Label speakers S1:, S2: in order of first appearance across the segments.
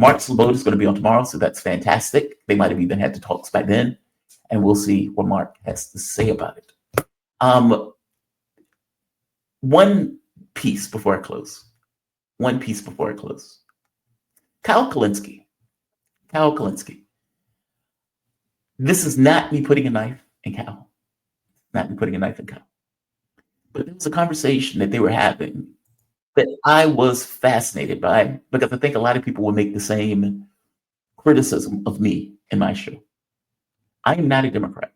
S1: Mark Sleboda is going to be on tomorrow, so that's fantastic. They might have even had the talks by then, and we'll see what Mark has to say about it. One piece before I close. Kyle Kulinski. This is not me putting a knife in Kyle. But there was a conversation that they were having that I was fascinated by, because I think a lot of people will make the same criticism of me in my show. I am not a Democrat.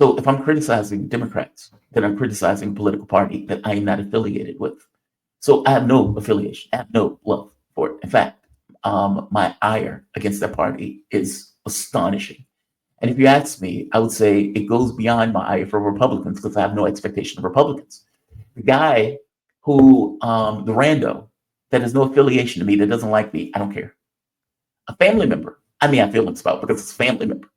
S1: So if I'm criticizing Democrats, then I'm criticizing a political party that I am not affiliated with. So I have no affiliation. I have no love for it. In fact, my ire against that party is astonishing. And if you ask me, I would say it goes beyond my ire for Republicans, because I have no expectation of Republicans. The guy who, the rando, that has no affiliation to me, that doesn't like me, I don't care. A family member, I have feelings about, because it's a family member.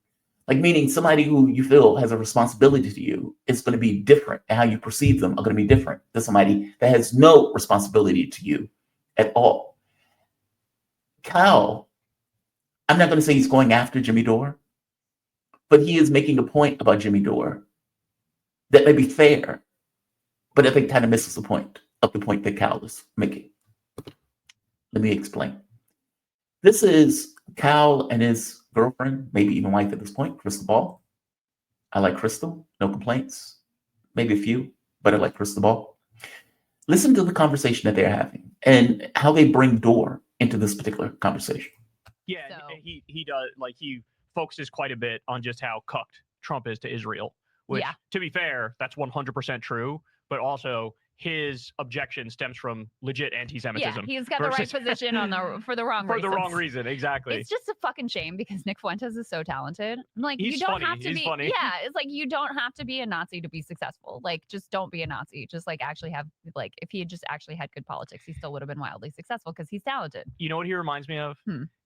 S1: Like, meaning somebody who you feel has a responsibility to you is going to be different, and how you perceive them are going to be different than somebody that has no responsibility to you at all. Kyle, I'm not going to say he's going after Jimmy Dore, but he is making a point about Jimmy Dore that may be fair, but I think kind of misses the point that Kyle is making. Let me explain. This is Kyle and his girlfriend, maybe even wife at this point, Crystal Ball. I like Crystal, no complaints, maybe a few, but I like Crystal Ball. Listen to the conversation that they're having and how they bring Dore into this particular conversation.
S2: Yeah, so he does, like, he focuses quite a bit on just how cucked Trump is to Israel, which, to be fair, that's 100% true, but also his objection stems from legit anti-Semitism.
S3: Yeah, he's got the right position for the wrong reason.
S2: For the wrong reason, exactly.
S3: It's just a fucking shame, because Nick Fuentes is so talented. I'm like,
S2: he's
S3: you don't
S2: funny.
S3: have to
S2: he's
S3: be.
S2: Funny.
S3: Yeah, it's like, you don't have to be a Nazi to be successful. Like, just don't be a Nazi. Just like actually have, like, if he had just actually had good politics, he still would have been wildly successful, because he's talented.
S2: You know what he reminds me of?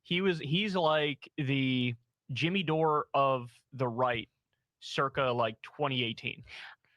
S2: He's like the Jimmy Dore of the right, circa like 2018.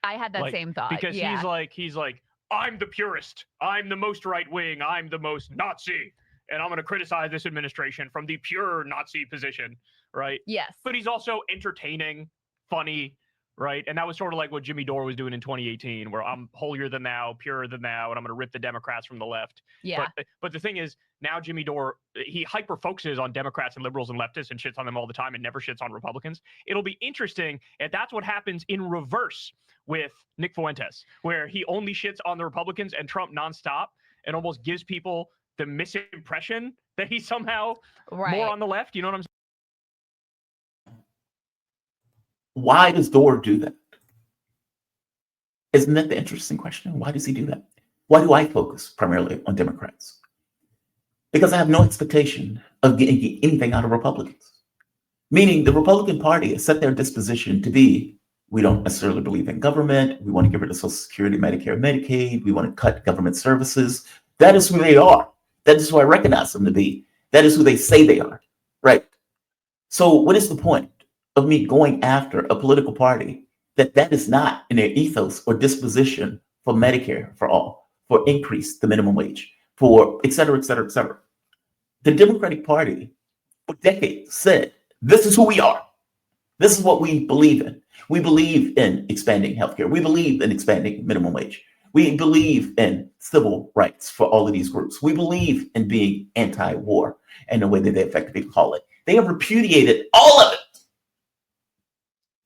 S3: I had that same thought,
S2: because he's like, I'm the purist, I'm the most right wing, I'm the most Nazi, and I'm going to criticize this administration from the pure Nazi position, right?
S3: Yes.
S2: But he's also entertaining, funny, right? And that was sort of like what Jimmy Dore was doing in 2018, where I'm holier than thou, purer than thou, and I'm going to rip the Democrats from the left.
S3: Yeah.
S2: But the thing is, now Jimmy Dore, he hyper focuses on Democrats and liberals and leftists and shits on them all the time and never shits on Republicans. It'll be interesting if that's what happens in reverse with Nick Fuentes, where he only shits on the Republicans and Trump nonstop, and almost gives people the misimpression that he's somehow more on the left. You know what I'm saying?
S1: Why does Dore do that? Isn't that the interesting question? Why does he do that? Why do I focus primarily on Democrats? Because I have no expectation of getting anything out of Republicans. Meaning the Republican Party has set their disposition to be, we don't necessarily believe in government. We want to get rid of Social Security, Medicare, Medicaid. We want to cut government services. That is who they are. That is who I recognize them to be. That is who they say they are, right? So what is the point of me going after a political party that is not in their ethos or disposition for Medicare for all, for increase the minimum wage, for et cetera, et cetera, et cetera? The Democratic Party for decades said, this is who we are. This is what we believe in. We believe in expanding healthcare. We believe in expanding minimum wage. We believe in civil rights for all of these groups. We believe in being anti-war in the way that they effectively call it. They have repudiated all of it.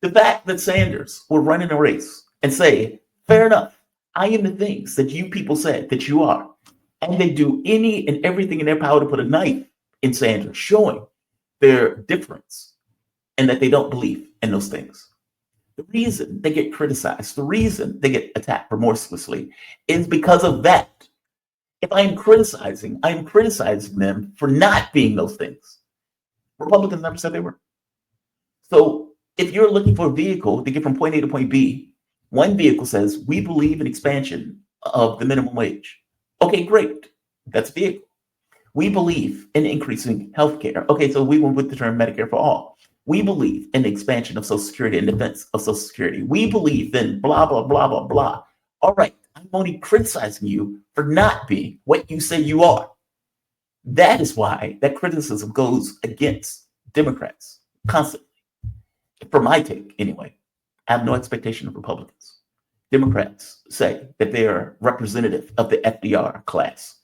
S1: The fact that Sanders will run in a race and say, fair enough, I am the things that you people said that you are. And they do any and everything in their power to put a knife in Sanders, showing their difference and that they don't believe in those things. The reason they get criticized, the reason they get attacked remorselessly is because of that. If I am criticizing them for not being those things. Republicans never said they were. So if you're looking for a vehicle to get from point A to point B, one vehicle says, we believe in expansion of the minimum wage. Okay, great. That's a vehicle. We believe in increasing healthcare. Okay, so we went with the term Medicare for all. We believe in the expansion of Social Security and defense of Social Security. We believe in blah, blah, blah, blah, blah. All right, I'm only criticizing you for not being what you say you are. That is why that criticism goes against Democrats constantly. For my take, anyway, I have no expectation of Republicans. Democrats say that they are representative of the FDR class.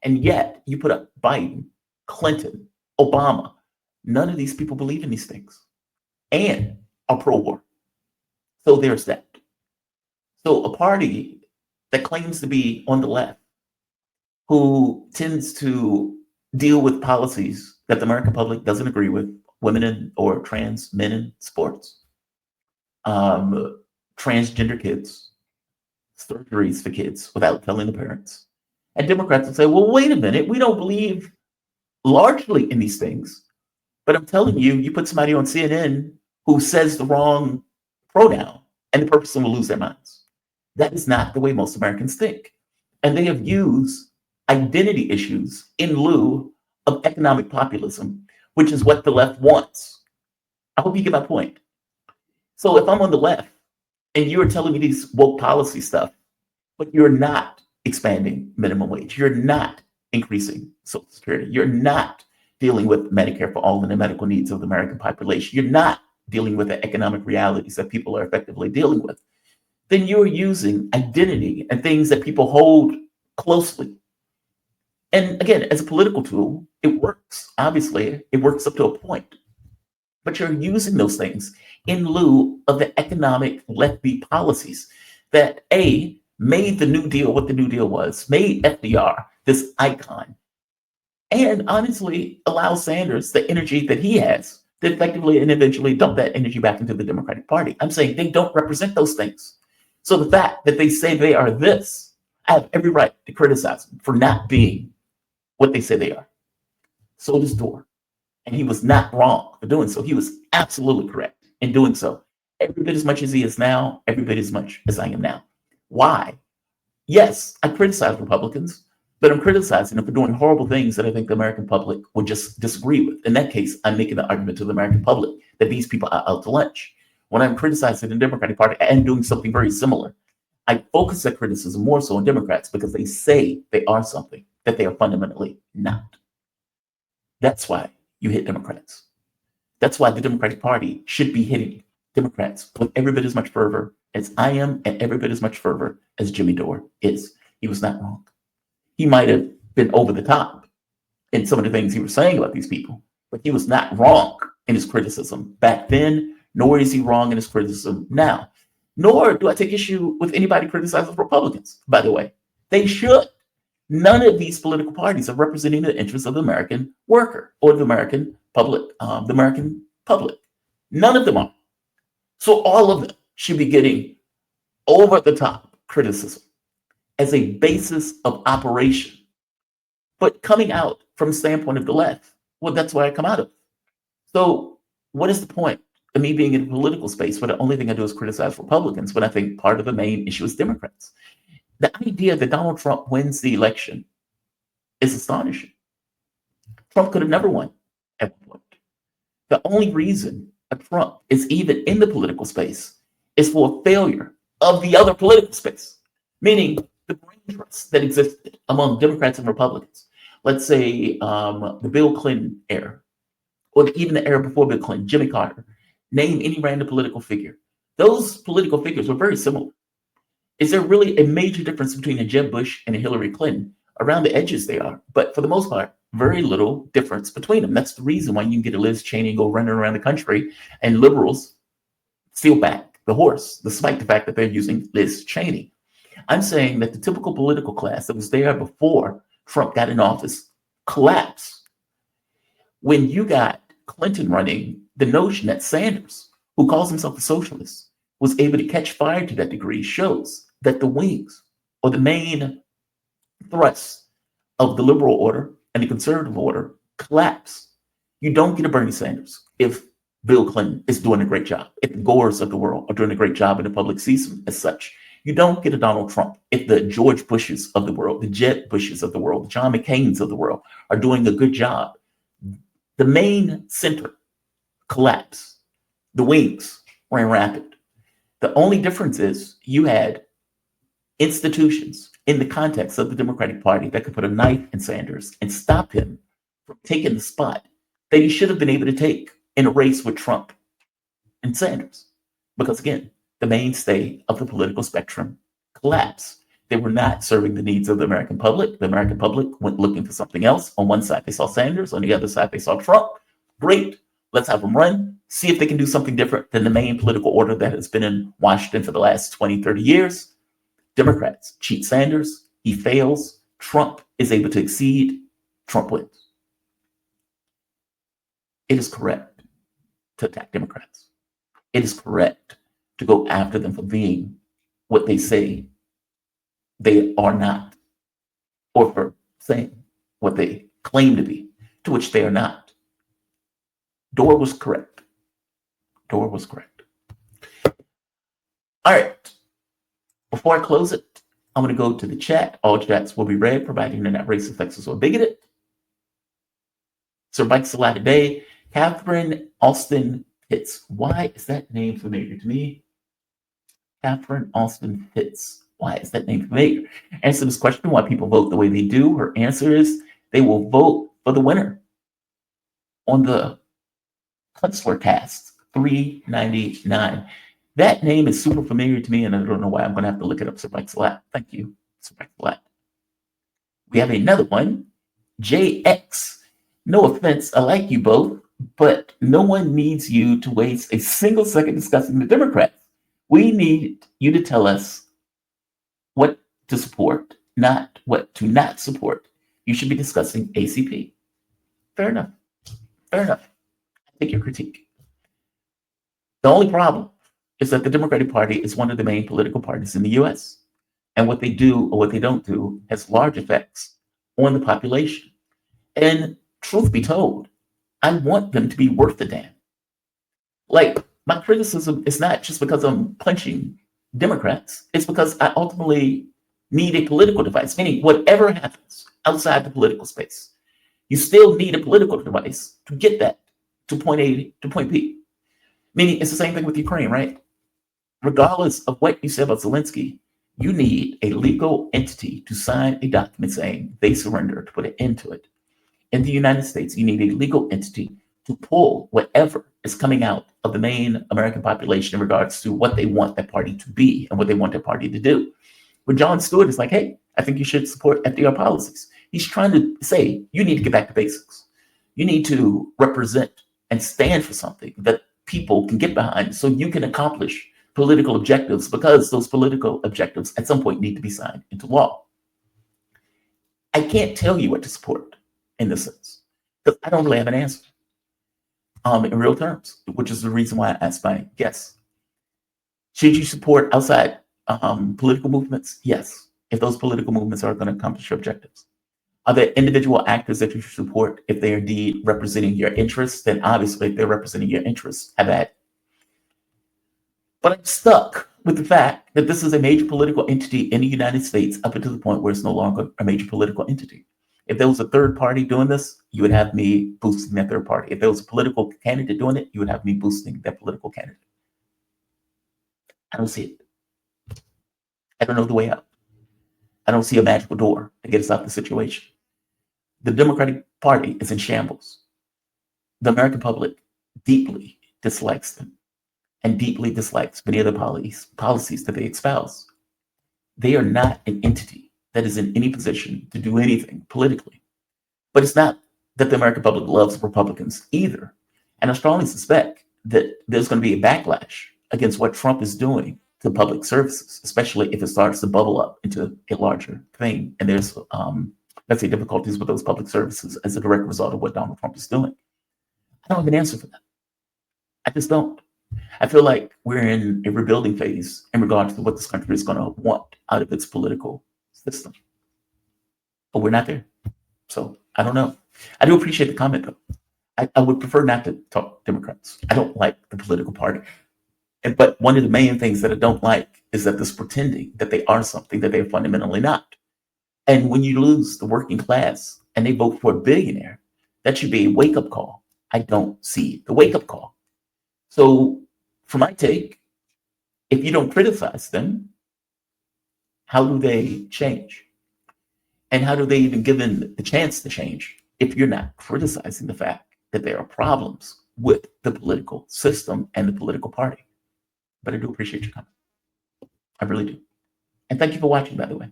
S1: And yet you put up Biden, Clinton, Obama. None of these people believe in these things and are pro-war. So there's that. So a party that claims to be on the left, who tends to deal with policies that the American public doesn't agree with, women in, or trans men in sports, transgender kids, surgeries for kids without telling the parents. And Democrats will say, well, wait a minute, we don't believe largely in these things, but I'm telling you, you put somebody on CNN who says the wrong pronoun and the person will lose their minds. That is not the way most Americans think. And they have used identity issues in lieu of economic populism, which is what the left wants. I hope you get my point. So if I'm on the left and you're telling me these woke policy stuff, but you're not expanding minimum wage, you're not increasing Social Security, you're not dealing with Medicare for all and the medical needs of the American population, you're not dealing with the economic realities that people are effectively dealing with, then you're using identity and things that people hold closely. And again, as a political tool, it works. Obviously, it works up to a point. But you're using those things in lieu of the economic lefty policies that made the New Deal what the New Deal was, made FDR this icon, and honestly allows Sanders the energy that he has to effectively and eventually dump that energy back into the Democratic Party. I'm saying they don't represent those things. So the fact that they say they are this, I have every right to criticize them for not being what they say they are. So does Dore. And he was not wrong for doing so. He was absolutely correct in doing so. Every bit as much as he is now, every bit as much as I am now. Why? Yes, I criticize Republicans, but I'm criticizing them for doing horrible things that I think the American public would just disagree with. In that case, I'm making the argument to the American public that these people are out to lunch. When I'm criticizing the Democratic Party and doing something very similar, I focus that criticism more so on Democrats because they say they are something that they are fundamentally not. That's why you hit Democrats. That's why the Democratic Party should be hitting Democrats with every bit as much fervor as I am and every bit as much fervor as Jimmy Dore is. He was not wrong. He might have been over the top in some of the things he was saying about these people, but he was not wrong in his criticism back then, nor is he wrong in his criticism now. Nor do I take issue with anybody criticizing Republicans, by the way. They should. None of these political parties are representing the interests of the American worker or the American public. None of them are. So all of them should be getting over the top criticism as a basis of operation. But coming out from the standpoint of the left, well, that's where I come out of. So what is the point of me being in a political space where the only thing I do is criticize Republicans when I think part of the main issue is Democrats? The idea that Donald Trump wins the election is astonishing. Trump could have never won at one point. The only reason a Trump is even in the political space is for a failure of the other political space, meaning the brain trust that existed among Democrats and Republicans. Let's say the Bill Clinton era, or even the era before Bill Clinton, Jimmy Carter. Name any random political figure. Those political figures were very similar. Is there really a major difference between a Jeb Bush and a Hillary Clinton? Around the edges they are, but for the most part, very little difference between them. That's the reason why you can get a Liz Cheney go running around the country and liberals steal back the horse, despite the fact that they're using Liz Cheney. I'm saying that the typical political class that was there before Trump got in office collapsed. When you got Clinton running, the notion that Sanders, who calls himself a socialist, was able to catch fire to that degree shows that the wings or the main thrust of the liberal order and the conservative order collapse. You don't get a Bernie Sanders if Bill Clinton is doing a great job, if the Gores of the world are doing a great job and the public sees them as such. You don't get a Donald Trump if the George Bushes of the world, the Jeb Bushes of the world, the John McCains of the world are doing a good job. The main center collapsed. The wings ran rapid. The only difference is you had institutions in the context of the Democratic Party that could put a knife in Sanders and stop him from taking the spot that he should have been able to take in a race with Trump and Sanders. Because again, the mainstay of the political spectrum collapsed. They were not serving the needs of the American public. The American public went looking for something else. On one side, they saw Sanders. On the other side, they saw Trump. Great. Let's have them run. See if they can do something different than the main political order that has been in Washington for the last 20, 30 years. Democrats cheat Sanders. He fails. Trump is able to exceed. Trump wins. It is correct to attack Democrats. It is correct to go after them for being what they say they are not, or for saying what they claim to be, to which they are not. Dore was correct. Dore was correct. All right. Before I close it, I'm going to go to the chat. All chats will be read, providing they're not racist, sexist, or bigoted. Sir Mike Salah today. Catherine Austin Pitts. Why is that name familiar to me? Catherine Austin Pitts. Why is that name familiar? Answer this question, why people vote the way they do. Her answer is they will vote for the winner on the Kunstler cast 399. That name is super familiar to me, and I don't know why. I'm going to have to look it up. Sir Mike Salat. Thank you, Sir Mike Salat. We have another one, JX. No offense, I like you both, but no one needs you to waste a single second discussing the Democrats. We need you to tell us what to support, not what to not support. You should be discussing ACP. Fair enough. Fair enough. I take your critique. The only problem is that the Democratic Party is one of the main political parties in the US. And what they do or what they don't do has large effects on the population. And truth be told, I want them to be worth a damn. Like, my criticism is not just because I'm punching Democrats. It's because I ultimately need a political device, meaning whatever happens outside the political space, you still need a political device to get that to point A to point B. Meaning it's the same thing with Ukraine, right? Regardless of what you say about Zelensky, you need a legal entity to sign a document saying they surrender, to put an end to it. In the United States, you need a legal entity to pull whatever is coming out of the main American population in regards to what they want that party to be and what they want their party to do. When Jon Stewart is like, hey, I think you should support FDR policies. He's trying to say, you need to get back to basics. You need to represent and stand for something that people can get behind so you can accomplish political objectives, because those political objectives at some point need to be signed into law. I can't tell you what to support in this sense, because I don't really have an answer in real terms, which is the reason why I asked my guests. Should you support outside political movements? Yes, if those political movements are going to accomplish your objectives. Are there individual actors that you should support if they are indeed representing your interests? Then obviously, if they're representing your interests, have at it. But I'm stuck with the fact that this is a major political entity in the United States up until the point where it's no longer a major political entity. If there was a third party doing this, you would have me boosting that third party. If there was a political candidate doing it, you would have me boosting that political candidate. I don't see it. I don't know the way out. I don't see a magical door to get us out of the situation. The Democratic Party is in shambles. The American public deeply dislikes them and deeply dislikes many of the policies that they espouse. They are not an entity that is in any position to do anything politically. But it's not that the American public loves Republicans either. And I strongly suspect that there's going to be a backlash against what Trump is doing to public services, especially if it starts to bubble up into a larger thing. And there's, let's say, difficulties with those public services as a direct result of what Donald Trump is doing. I don't have an answer for that. I just don't. I feel like we're in a rebuilding phase in regards to what this country is going to want out of its political system. But we're not there. So I don't know. I do appreciate the comment, though. I would prefer not to talk Democrats. I don't like the political party. But one of the main things that I don't like is that this pretending that they are something that they're fundamentally not. And when you lose the working class and they vote for a billionaire, that should be a wake-up call. I don't see the wake-up call. So for my take, if you don't criticize them, how do they change? And how do they even given the chance to change? if you're not criticizing the fact that there are problems with the political system and the political party. But I do appreciate your comment. I really do. And thank you for watching, by the way.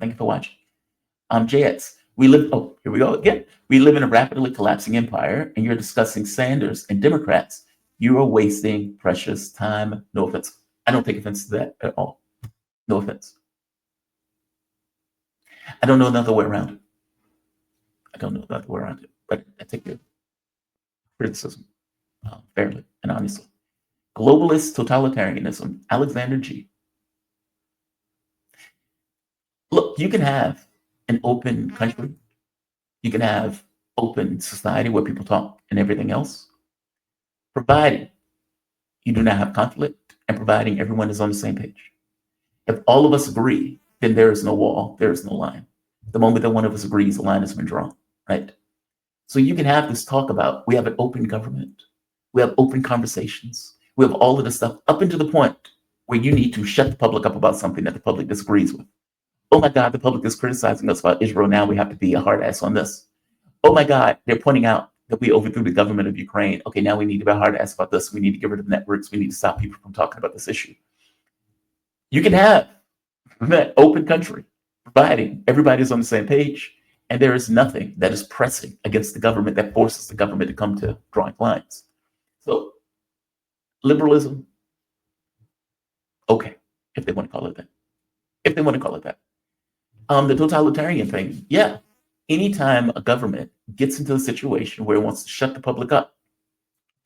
S1: Thank you for watching. JX, here we go again. We live in a rapidly collapsing empire, and you're discussing Sanders and Democrats. You are wasting precious time. No offense. I don't take offense to that at all. No offense. I don't know another way around it. But I take your criticism fairly and honestly. Globalist totalitarianism, Alexander G. Look, you can have an open country. You can have open society where people talk and everything else, providing you do not have conflict and providing everyone is on the same page. If all of us agree, then there is no wall, there is no line. The moment that one of us agrees, the line has been drawn, right? So you can have this talk about, we have an open government, we have open conversations, we have all of this stuff up until the point where you need to shut the public up about something that the public disagrees with. Oh my God, the public is criticizing us about Israel. Now we have to be a hard ass on this. Oh my God, they're pointing out that we overthrew the government of Ukraine. Okay, now we need to be a hard ass about this. We need to get rid of networks. We need to stop people from talking about this issue. You can have that open country, providing everybody's on the same page, and there is nothing that is pressing against the government that forces the government to come to drawing lines. So, liberalism, okay, if they want to call it that. If they want to call it that. The totalitarian thing, yeah. Anytime a government gets into a situation where it wants to shut the public up,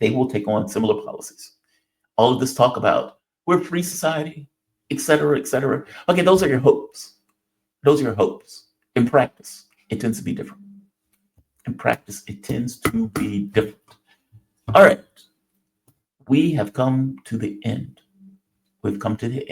S1: they will take on similar policies. All of this talk about we're a free society, et cetera, et cetera. Okay, those are your hopes. Those are your hopes. In practice, it tends to be different. In practice, it tends to be different. All right. We have come to the end. We've come to the end.